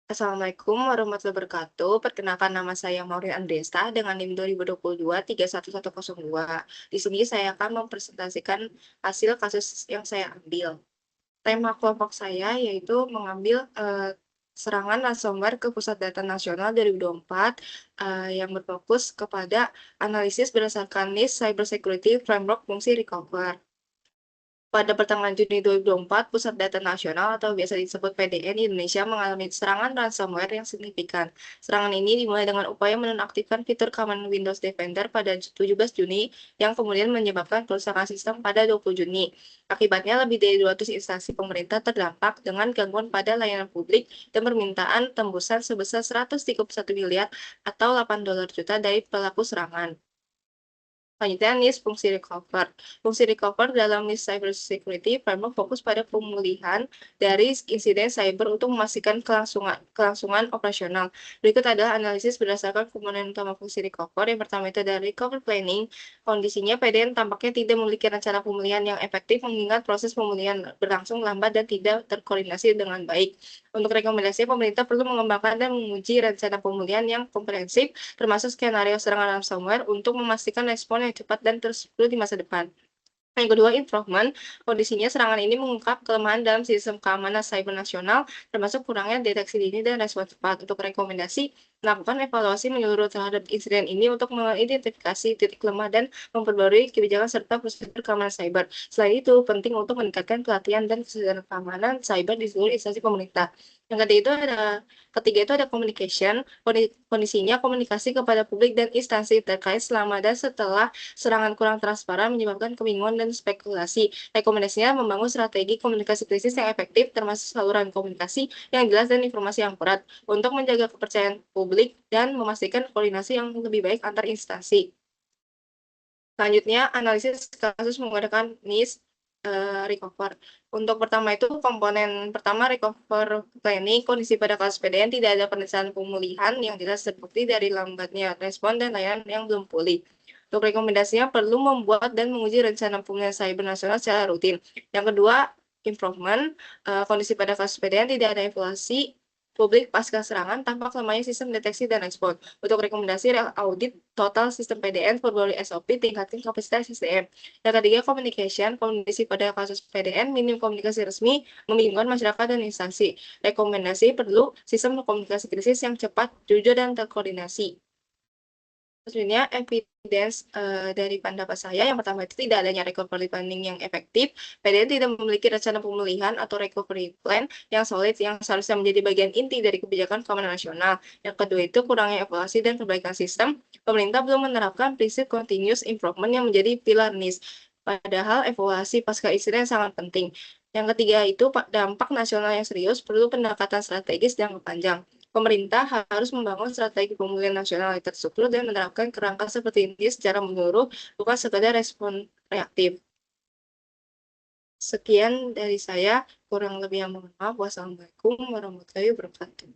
Assalamualaikum warahmatullahi wabarakatuh. Perkenalkan nama saya Maureen Andresta dengan NIM 2022 31102. Di sini saya akan mempresentasikan hasil kasus yang saya ambil. Tema kelompok saya yaitu mengambil serangan ransomware ke Pusat Data Nasional 2024 yang berfokus kepada analisis berdasarkan NIST Cybersecurity Framework Fungsi Recover. Pada pertengahan Juni 2024, Pusat Data Nasional atau biasa disebut PDN Indonesia mengalami serangan ransomware yang signifikan. Serangan ini dimulai dengan upaya menonaktifkan fitur keamanan Windows Defender pada 17 Juni yang kemudian menyebabkan kerusakan sistem pada 20 Juni. Akibatnya lebih dari 200 instansi pemerintah terdampak dengan gangguan pada layanan publik dan permintaan tembusan sebesar 131 miliar atau 8 dolar juta dari pelaku serangan. Selanjutnya, NIST fungsi recover. Fungsi recover dalam NIST Cybersecurity Framework fokus pada pemulihan dari insiden cyber untuk memastikan kelangsungan operasional. Berikut adalah analisis berdasarkan komponen utama fungsi recover. Yang pertama itu dari recovery planning. Kondisinya PDN tampaknya tidak memiliki rencana pemulihan yang efektif mengingat proses pemulihan berlangsung lambat dan tidak terkoordinasi dengan baik. Untuk rekomendasi, pemerintah perlu mengembangkan dan menguji rencana pemulihan yang komprehensif termasuk skenario serangan ransomware untuk memastikan respon yang cepat dan terstruktur di masa depan. Yang kedua, improvement. Kondisinya serangan ini mengungkap kelemahan dalam sistem keamanan cyber nasional, termasuk kurangnya deteksi dini dan respon cepat. Untuk rekomendasi, melakukan evaluasi menyeluruh terhadap insiden ini untuk mengidentifikasi titik lemah dan memperbarui kebijakan serta prosedur keamanan cyber. Selain itu, penting untuk meningkatkan pelatihan dan kesadaran keamanan cyber di seluruh instansi pemerintah. Yang ketiga itu ada communication. Kondisinya komunikasi kepada publik dan instansi terkait selama dan setelah serangan kurang transparan menyebabkan kebingungan dan spekulasi. Rekomendasinya membangun strategi komunikasi krisis yang efektif termasuk saluran komunikasi yang jelas dan informasi yang akurat untuk menjaga kepercayaan publik dan memastikan koordinasi yang lebih baik antar instansi. Selanjutnya, analisis kasus menggunakan NIST recover. Untuk pertama itu komponen pertama recover planning, kondisi pada kasus PDN tidak ada perencanaan pemulihan yang jelas terbukti dari lambatnya respon dan layanan yang belum pulih. Untuk rekomendasinya perlu membuat dan menguji rencana pemulihan cyber nasional secara rutin. Yang kedua, improvement, kondisi pada kasus PDN tidak ada evaluasi publik pasca serangan tanpa lemahnya sistem deteksi dan respon. Untuk rekomendasi audit total sistem PDN, perbarui SOP, tingkatkan kapasitas SDM. Yang ketiga, communication, kondisi pada kasus PDN, minim komunikasi resmi, membingungkan masyarakat dan instansi. Rekomendasi perlu sistem komunikasi krisis yang cepat, jujur, dan terkoordinasi. Sebenarnya evidence dari pendapat saya yang pertama itu tidak adanya recovery planning yang efektif, PDN tidak memiliki rencana pemulihan atau recovery plan yang solid yang seharusnya menjadi bagian inti dari kebijakan keamanan nasional. Yang kedua itu kurangnya evaluasi dan perbaikan sistem, pemerintah belum menerapkan prinsip continuous improvement yang menjadi pilar NIST. Padahal evaluasi pasca insiden sangat penting. Yang ketiga itu dampak nasional yang serius perlu pendekatan strategis jangka panjang. Pemerintah harus membangun strategi pemulihan nasional yang terstruktur dan menerapkan kerangka seperti ini secara menyeluruh, bukan sekadar respon reaktif. Sekian dari saya, kurang lebih yang mohon maaf. Wassalamualaikum warahmatullahi wabarakatuh.